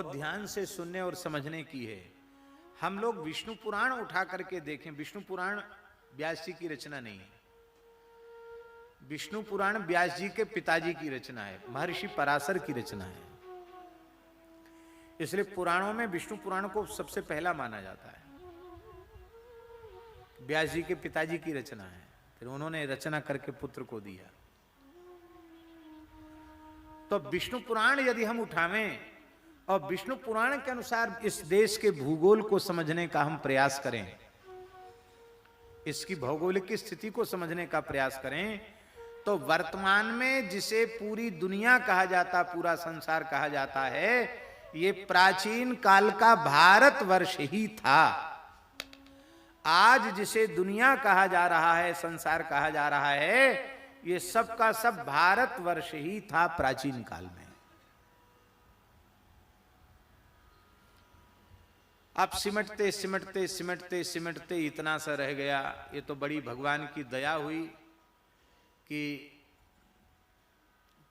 बहुत ध्यान से सुनने और समझने की है। हम लोग विष्णु पुराण उठा करके देखें, विष्णु पुराण व्यास जी की रचना नहीं है। विष्णु पुराण व्यास जी के पिताजी की रचना है, महर्षि पराशर की रचना है। इसलिए पुराणों में विष्णु पुराण को सबसे पहला माना जाता है। व्यास जी के पिताजी की रचना है, फिर उन्होंने रचना करके पुत्र को दिया। तो विष्णु पुराण यदि हम उठावें और विष्णु पुराण के अनुसार इस देश के भूगोल को समझने का हम प्रयास करें, इसकी भौगोलिक स्थिति को समझने का प्रयास करें, तो वर्तमान में जिसे पूरी दुनिया कहा जाता, पूरा संसार कहा जाता है, ये प्राचीन काल का भारतवर्ष ही था। आज जिसे दुनिया कहा जा रहा है, संसार कहा जा रहा है, ये सब का सब भारतवर्ष ही था प्राचीन काल में। अब सिमटते सिमटते सिमटते सिमटते इतना सा रह गया। ये तो बड़ी भगवान की दया हुई कि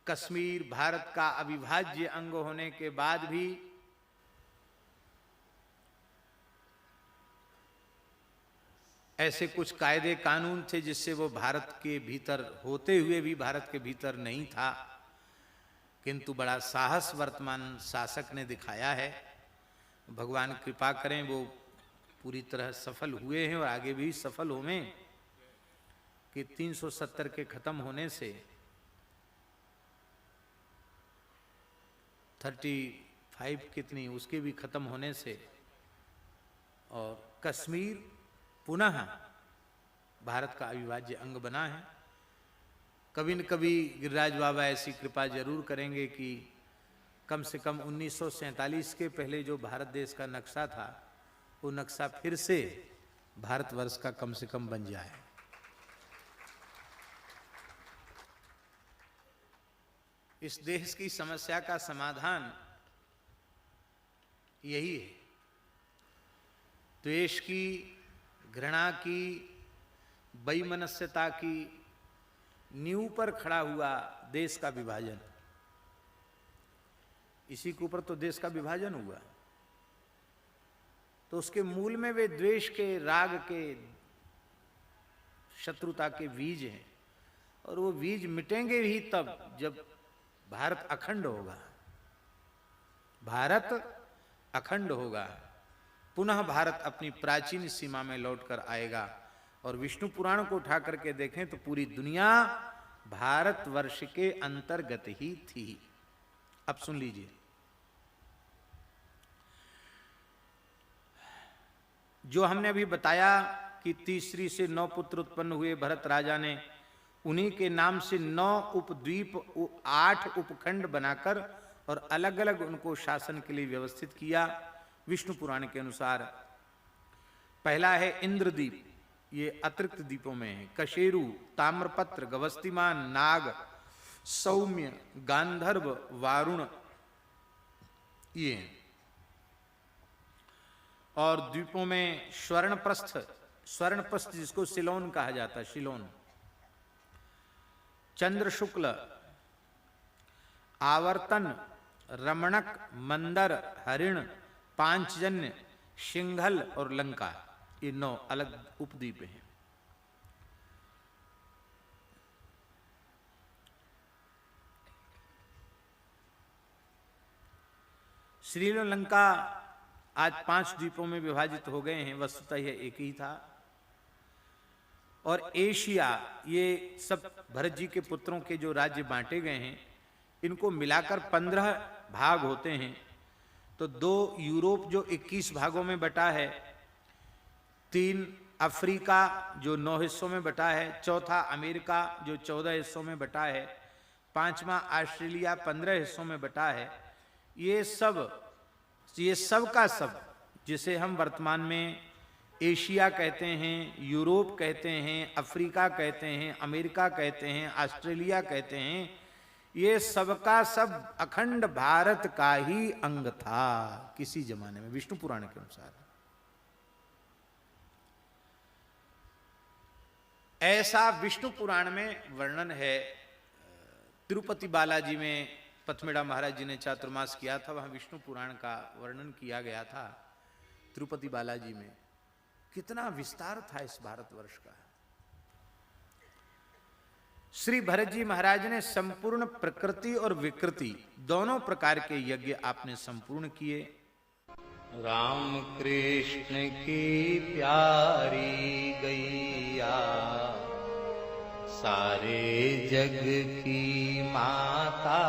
कश्मीर भारत का अविभाज्य अंग होने के बाद भी ऐसे कुछ कायदे कानून थे जिससे वो भारत के भीतर होते हुए भी भारत के भीतर नहीं था। किंतु बड़ा साहस वर्तमान शासक ने दिखाया है। भगवान कृपा करें वो पूरी तरह सफल हुए हैं और आगे भी सफल होवें कि 370 के खत्म होने से 35 कितनी उसके भी खत्म होने से और कश्मीर पुनः भारत का अविभाज्य अंग बना है। कभी न कभी गिरिराज बाबा ऐसी कृपा जरूर करेंगे कि कम से कम 1947 के पहले जो भारत देश का नक्शा था, वो नक्शा फिर से भारतवर्ष का कम से कम बन जाए। इस देश की समस्या का समाधान यही है। द्वेष की, घृणा की, वैमनस्यता की नींव पर खड़ा हुआ देश का विभाजन, इसी के ऊपर तो देश का विभाजन हुआ। तो उसके मूल में वे द्वेष के, राग के, शत्रुता के बीज हैं, और वो बीज मिटेंगे ही तब जब भारत अखंड होगा। भारत अखंड होगा, पुनः भारत अपनी प्राचीन सीमा में लौटकर आएगा। और विष्णु पुराण को उठा करके देखें तो पूरी दुनिया भारतवर्ष के अंतर्गत ही थी। अब सुन लीजिए, जो हमने अभी बताया कि तीसरी से 9 पुत्र उत्पन्न हुए भरत राजा ने, उन्हीं के नाम से 9 उपद्वीप, 8 उपखंड बनाकर और अलग अलग उनको शासन के लिए व्यवस्थित किया। विष्णु पुराण के अनुसार पहला है इंद्रद्वीप, ये अतिरिक्त द्वीपों में है। कशेरु, ताम्रपत्र, गवस्तिमान, नाग, सौम्य, गांधर्व, वारुण, ये हैं। और द्वीपों में स्वर्णप्रस्थ, स्वर्णप्रस्थ जिसको सिलोन कहा जाता है, शिलोन, चंद्र शुक्ल, आवर्तन, रमणक, मंदर, हरिण, पांचजन्य, सिंघल और लंका, ये 9 अलग उपद्वीप हैं। श्रीलंका आज 5 द्वीपों में विभाजित हो गए हैं, वस्तुतः यह एक ही था। और एशिया, ये सब भरत जी के पुत्रों के जो राज्य बांटे गए हैं, इनको मिलाकर 15 भाग होते हैं। तो 2 यूरोप जो 21 भागों में बटा है, 3 अफ्रीका जो 9 हिस्सों में बटा है, चौथा अमेरिका जो 14 हिस्सों में बटा है, 5वां ऑस्ट्रेलिया 15 हिस्सों में बटा है। ये सब का सब जिसे हम वर्तमान में एशिया कहते हैं, यूरोप कहते हैं, अफ्रीका कहते हैं, अमेरिका कहते हैं, ऑस्ट्रेलिया कहते हैं, ये सबका सब अखंड भारत का ही अंग था किसी जमाने में, विष्णु पुराण के अनुसार। ऐसा विष्णु पुराण में वर्णन है। तिरुपति बालाजी में पथमेड़ा महाराज जी ने चातुर्मास किया था, वहां विष्णु पुराण का वर्णन किया गया था तिरुपति बालाजी में। कितना विस्तार था इस भारतवर्ष का। श्री भरत जी महाराज ने संपूर्ण प्रकृति और विकृति दोनों प्रकार के यज्ञ आपने संपूर्ण किए। राम कृष्ण की प्यारी गैया सारे जग की माता